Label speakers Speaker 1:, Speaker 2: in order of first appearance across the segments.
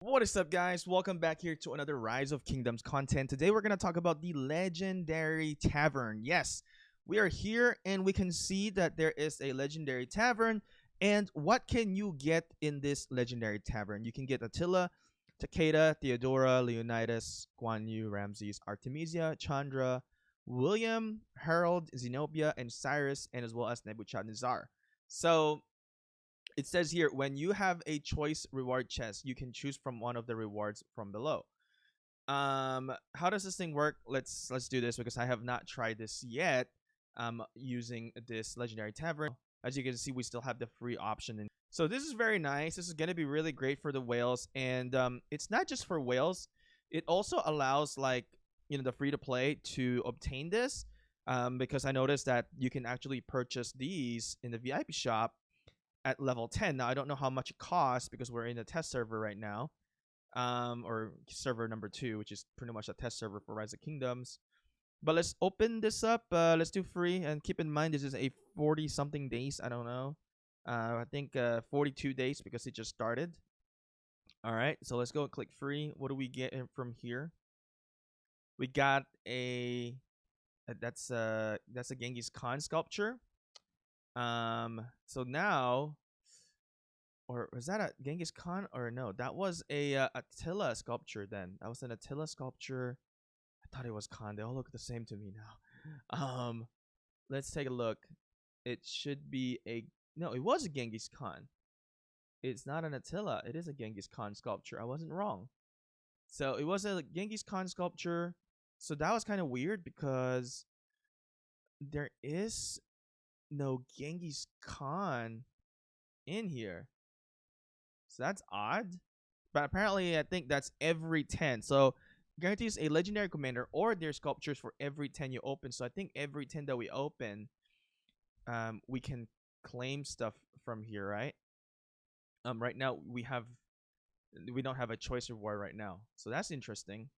Speaker 1: What is up, guys? Welcome back here to another Rise of Kingdoms content. Today we're going to talk about the legendary tavern. Yes, we are here and we can see that there is a legendary tavern. And what can you get in this legendary tavern? You can get Attila, Takeda, Theodora, Leonidas, Guan Yu, Ramses, Artemisia, Chandra, William, Harold, Zenobia, and Cyrus, and as well as Nebuchadnezzar. So it says here, when you have a choice reward chest, you can choose from one of the rewards from below. How does this thing work? Let's do this because I have not tried this yet. Using this legendary tavern. As you can see, we still have the free option. So this is very nice. This is going to be really great for the whales, and it's not just for whales. It also allows, like, the free to play to obtain this. Because I noticed that you can actually purchase these in the VIP shop at level 10. Now I don't know how much it costs because we're in a test server right now, or server number 2, which is pretty much a test server for Rise of Kingdoms. But let's open this up. Let's do free, and keep in mind this is a 40 something days. I don't know. I think 42 days because it just started. All right, so let's go and click free. What do we get from here? We got that's a Genghis Khan sculpture. So now, or was that a Genghis Khan? Or no, that was a Attila sculpture. Then that was an Attila sculpture. I thought it was Khan. They all look the same to me now. Let's take a look. It should be a no. It was a Genghis Khan. It's not an Attila. It is a Genghis Khan sculpture. I wasn't wrong. So it was a Genghis Khan sculpture. So that was kind of weird because there is no Genghis Khan in here. So that's odd. But apparently, I think that's every 10. So guarantees a legendary commander or their sculptures for every 10 you open. So I think every 10 that we open, we can claim stuff from here, right? Right now we don't have a choice reward right now. So that's interesting.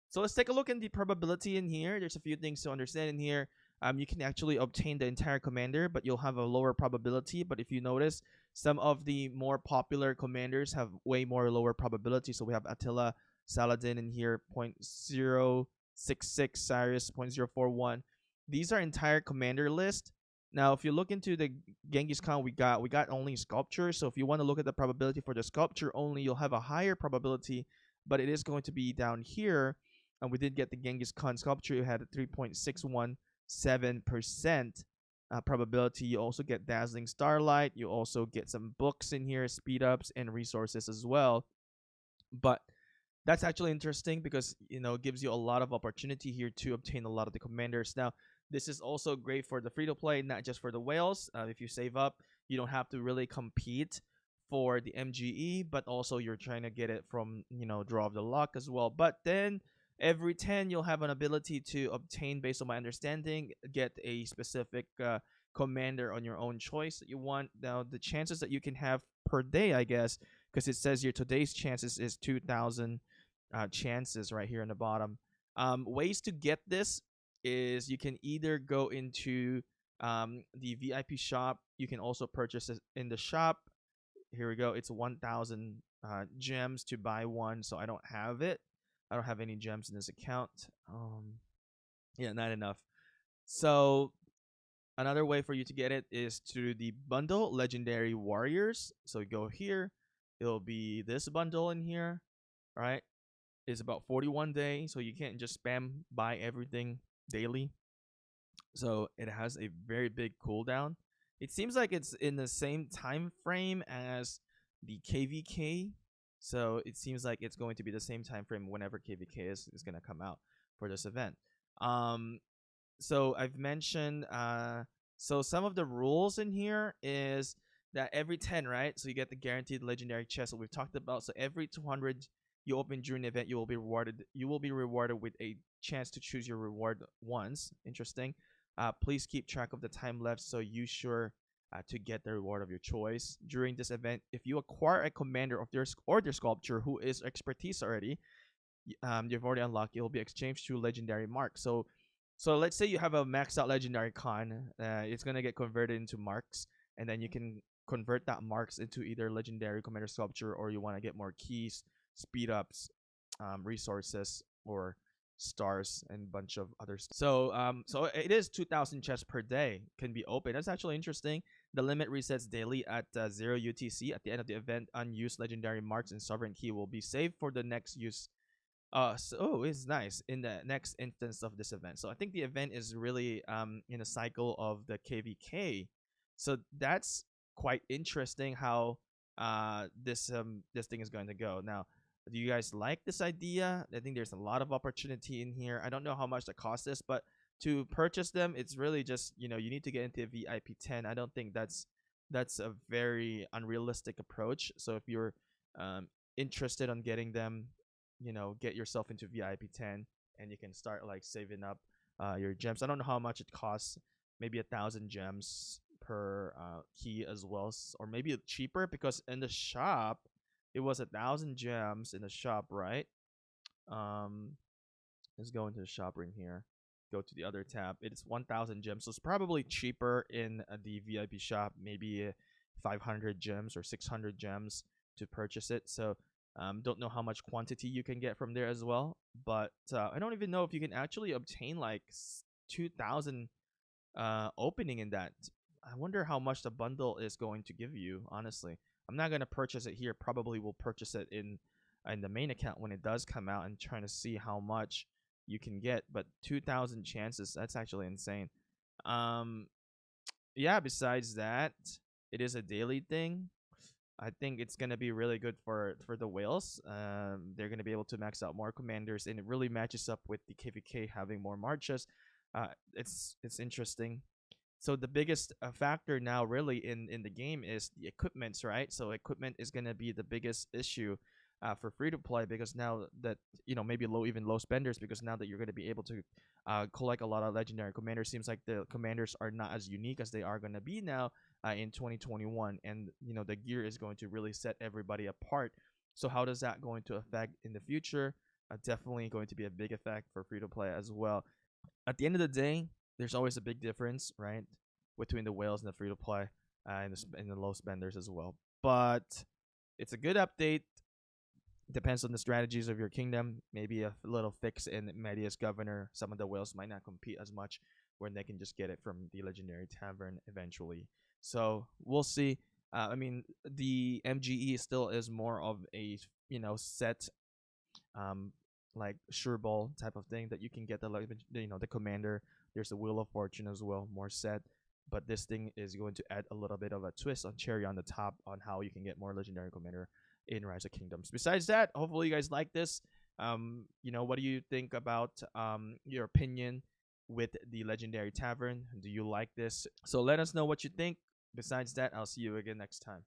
Speaker 1: So let's take a look at the probability in here. There's a few things to understand in here. You can actually obtain the entire commander, but you'll have a lower probability. But if you notice, some of the more popular commanders have way more lower probability. So we have Attila, Saladin in here, 0.066, Cyrus, 0.041. These are entire commander list. Now, if you look into the Genghis Khan, we got only sculpture. So if you want to look at the probability for the sculpture only, you'll have a higher probability, but it is going to be down here. And we did get the Genghis Khan sculpture. It had a 3.617% probability. You also get Dazzling Starlight. You also get some books in here, speed ups, and resources as well. But that's actually interesting because it gives you a lot of opportunity here to obtain a lot of the commanders. Now, this is also great for the free to play, not just for the whales. If you save up, you don't have to really compete for the MGE, but also you're trying to get it from Draw of the Luck as well. But then every 10 you'll have an ability to obtain, based on my understanding, get a specific commander on your own choice that you want. Now the chances that you can have per day, I guess, because it says here today's chances is 2,000 chances right here in the bottom. Ways to get this is you can either go into the VIP shop. You can also purchase it in the shop. Here we go. It's 1,000 gems to buy one, so I don't have it. I don't have any gems in this account. Yeah, not enough. So another way for you to get it is through the bundle Legendary Warriors. So you go here. It'll be this bundle in here, right? It's about 41 days, so you can't just spam buy everything daily. So it has a very big cooldown. It seems like it's in the same time frame as the KVK. So it seems like it's going to be the same time frame whenever KVK is going to come out for this event. So I've mentioned, so some of the rules in here is that every 10, right? So you get the guaranteed legendary chest that we've talked about. So every 200 you open during the event, you will be rewarded. You will be rewarded with a chance to choose your reward once. Interesting. Please keep track of the time left so you sure to get the reward of your choice during this event. If you acquire a commander of their sculpture who is expertise already, you've already unlocked. It will be exchanged to legendary marks. So let's say you have a maxed out legendary Khan. It's gonna get converted into marks, and then you can convert that marks into either legendary commander sculpture, or you want to get more keys speed ups, resources, or stars, and a bunch of other stuff. So it is 2,000 chests per day can be open. That's actually interesting. The limit resets daily at 0 UTC. At the end of the event, unused legendary marks and sovereign key will be saved for the next use. It's nice in the next instance of this event. So I think the event is really in a cycle of the KVK. So that's quite interesting how this thing is going to go. Now, do you guys like this idea? I think there's a lot of opportunity in here. I don't know how much the cost is, but to purchase them, it's really just, you need to get into a VIP 10. I don't think that's a very unrealistic approach. So if you're interested on getting them, get yourself into VIP 10, and you can start like saving up your gems. I don't know how much it costs. Maybe 1,000 gems per key as well, or maybe cheaper, because in the shop it was 1,000 gems in the shop, right? Um, let's go into the shop ring here. Go to the other tab. It's 1,000 gems, so it's probably cheaper in the VIP shop. Maybe 500 gems or 600 gems to purchase it. So don't know how much quantity you can get from there as well. But I don't even know if you can actually obtain like 2,000 opening in that. I wonder how much the bundle is going to give you. Honestly, I'm not gonna purchase it here. Probably will purchase it in the main account when it does come out, and trying to see how much you can get. But 2,000 chances, that's actually insane. Um, yeah. Besides that, it is a daily thing. I think it's gonna be really good for the whales. They're gonna be able to max out more commanders, and it really matches up with the KVK having more marches. It's interesting. So the biggest factor now really in the game is the equipments, right? So equipment is going to be the biggest issue for free to play, because now that maybe low spenders, because now that you're going to be able to collect a lot of legendary commanders, seems like the commanders are not as unique as they are going to be now in 2021, and the gear is going to really set everybody apart. So how does that going to affect in the future? Definitely going to be a big effect for free to play as well. At the end of the day, there's always a big difference, right, between the whales and the free to play, and the low spenders as well. But it's a good update. Depends on the strategies of your kingdom. Maybe a little fix in Media's governor. Some of the whales might not compete as much, when they can just get it from the legendary tavern eventually. So we'll see. I mean, the MGE still is more of a set um like sure ball type of thing, that you can get the commander. There's a wheel of fortune as well, more set, but this thing is going to add a little bit of a twist on cherry on the top on how you can get more legendary commander in Rise of Kingdoms. Besides that, hopefully you guys like this. What do you think about your opinion with the legendary tavern? Do you like this? So let us know what you think. Besides that, I'll see you again next time.